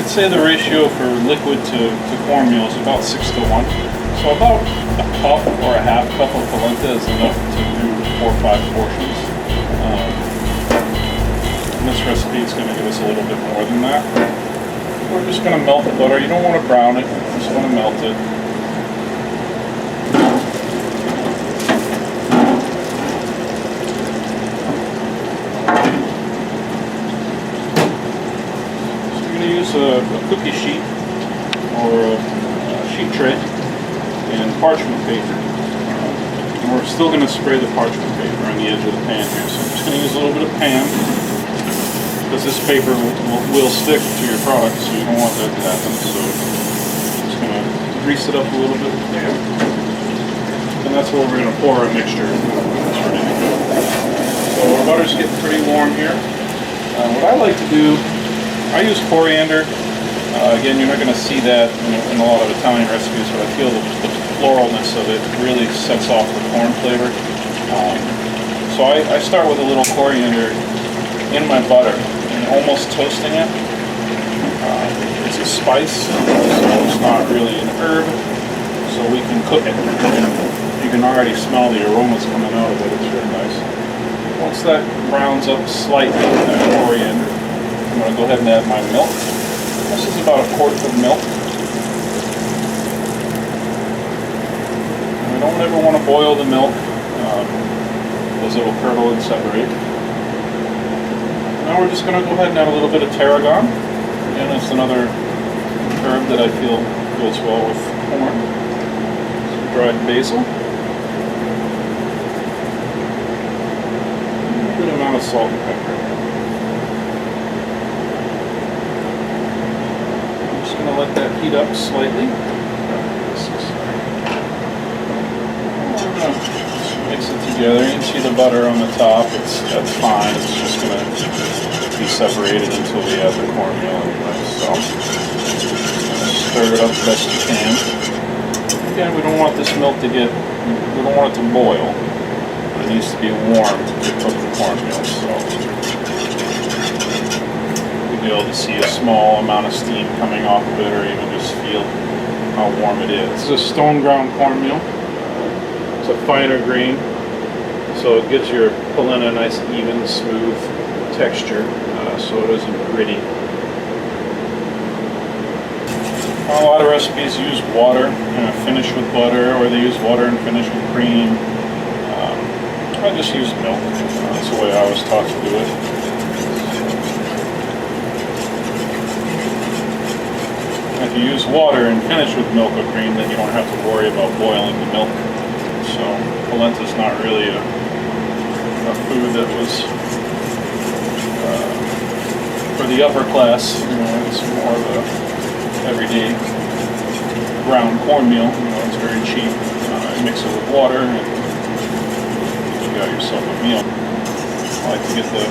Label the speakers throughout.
Speaker 1: I'd say the ratio for liquid to cornmeal is about 6 to 1. So about a cup or a half cup of polenta is enough to do 4 or 5 portions. And this recipe is going to give us a little bit more than that. We're just going to melt the butter. You don't want to brown it, you just want to melt it. Use a cookie sheet or a sheet tray and parchment paper. And we're still going to spray the parchment paper on the edge of the pan here. So I'm just going to use a little bit of pan because this paper will stick to your product, so you don't want that to happen. So I'm just going to grease it up a little bit there. And that's where we're going to pour our mixture when it's ready to go. So our butter's getting pretty warm here. What I like to do, I use coriander. Again, you're not going to see that in a lot of Italian recipes, but I feel the floralness of it really sets off the corn flavor. So I start with a little coriander in my butter and almost toasting it. It's a spice, so it's not really an herb, so we can cook it. And you can already smell the aromas coming out of it. It's really nice. Once that browns up slightly, that coriander, I'm going to go ahead and add my milk. This is about a quart of milk. And we don't ever want to boil the milk because it will curdle and separate. Now we're just going to go ahead and add a little bit of tarragon. Again, it's another herb that I feel goes well with corn. Some dried basil. A good amount of salt and pepper. Going to let that heat up slightly. Mix it together. You can see the butter on the top. That's fine. It's just going to be separated until we add the cornmeal anyway. So stir it up best you can. Again, we don't want this milk to we don't want it to boil. It needs to be warm to cook the cornmeal. So be able to see a small amount of steam coming off of it, or even just feel how warm it is. This is a stone ground cornmeal. It's a finer grain, so it gives your polenta a nice even, smooth texture, so it isn't gritty. A lot of recipes use water and finish with butter, or they use water and finish with cream. I just use milk. That's the way I was taught to do it. If you use water and finish with milk or cream, then you don't have to worry about boiling the milk. So polenta is not really a food that was for the upper class. It's more of a everyday ground cornmeal. It's very cheap. You mix it with water and you got yourself a meal. I like to get the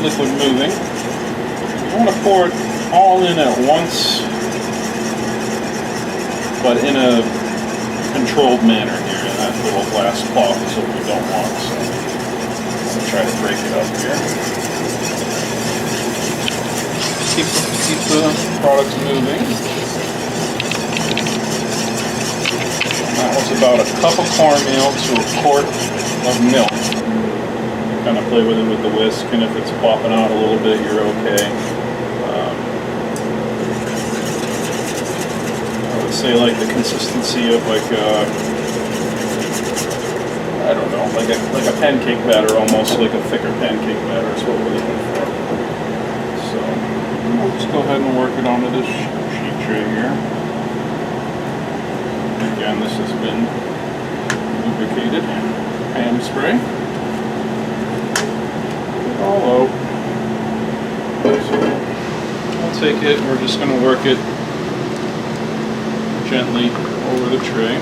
Speaker 1: liquid moving. You want to pour it all in at once, but in a controlled manner here. And that little glass cloth is what we don't want. So I'm gonna try to break it up here. Keep the product moving. And that was about a cup of cornmeal to a quart of milk. Kind of play with it with the whisk, and if it's popping out a little bit, you're okay. Say like the consistency of like I don't know, like a pancake batter, almost like a thicker pancake batter is what we're looking for. So we'll just go ahead and work it onto this sheet tray here. Again, this has been lubricated. Pan spray. All out. So I'll take it. We're just going to work it gently over the tray.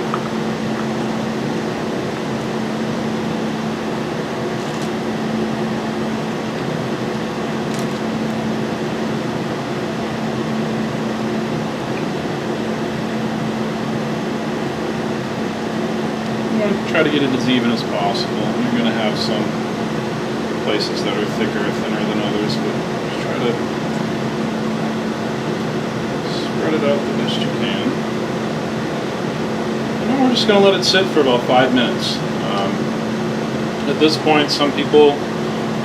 Speaker 1: Try to get it as even as possible. You're going to have some places that are thicker or thinner than others, but just try to just going to let it sit for about 5 minutes. At this point, some people,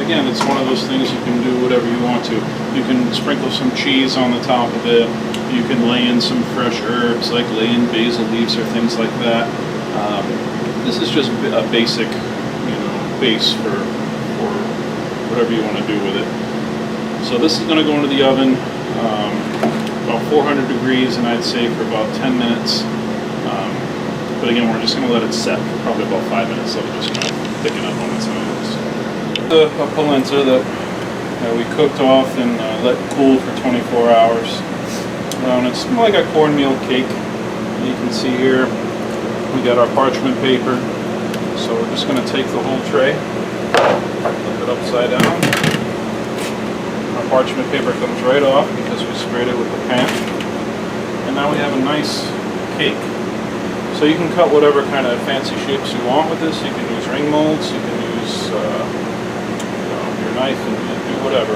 Speaker 1: again, it's one of those things you can do whatever you want to. You can sprinkle some cheese on the top of it. You can lay in some fresh herbs, like lay in basil leaves or things like that. This is just a basic, base for whatever you want to do with it. So this is going to go into the oven about 400 degrees, and I'd say for about 10 minutes. But again, we're just going to let it set for probably about 5 minutes, so it's just kind of thicken up on its own. A polenta that we cooked off and let cool for 24 hours. And it's more like a cornmeal cake. You can see here we got our parchment paper. So we're just going to take the whole tray, flip it upside down. Our parchment paper comes right off because we sprayed it with the pan. And now we have a nice cake. So you can cut whatever kind of fancy shapes you want with this. You can use ring molds, you can use your knife and do whatever.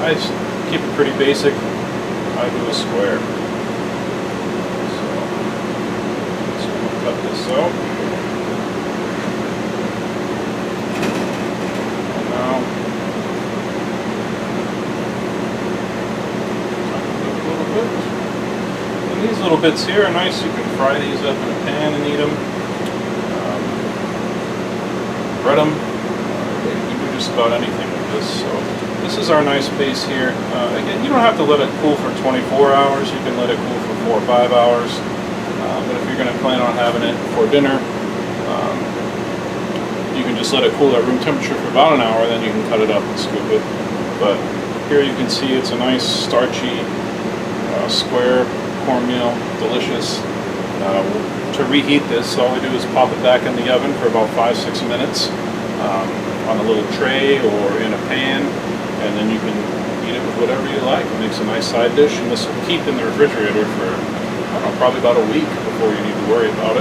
Speaker 1: I just keep it pretty basic. I do a square. So I'm going to cut this out. And now a little bit. And these little bits here are nice. You can fry these up in a pan and eat them. Bread them. You can do just about anything with this. So this is our nice base here. Again, you don't have to let it cool for 24 hours. You can let it cool for 4 or 5 hours. But if you're going to plan on having it for dinner, you can just let it cool at room temperature for about an hour, then you can cut it up and scoop it. But here you can see it's a nice starchy square cornmeal, delicious. To reheat this, all we do is pop it back in the oven for about 5-6 minutes on a little tray or in a pan, and then you can eat it with whatever you like. It makes a nice side dish, and this will keep in the refrigerator for, I don't know, probably about a week before you need to worry about it.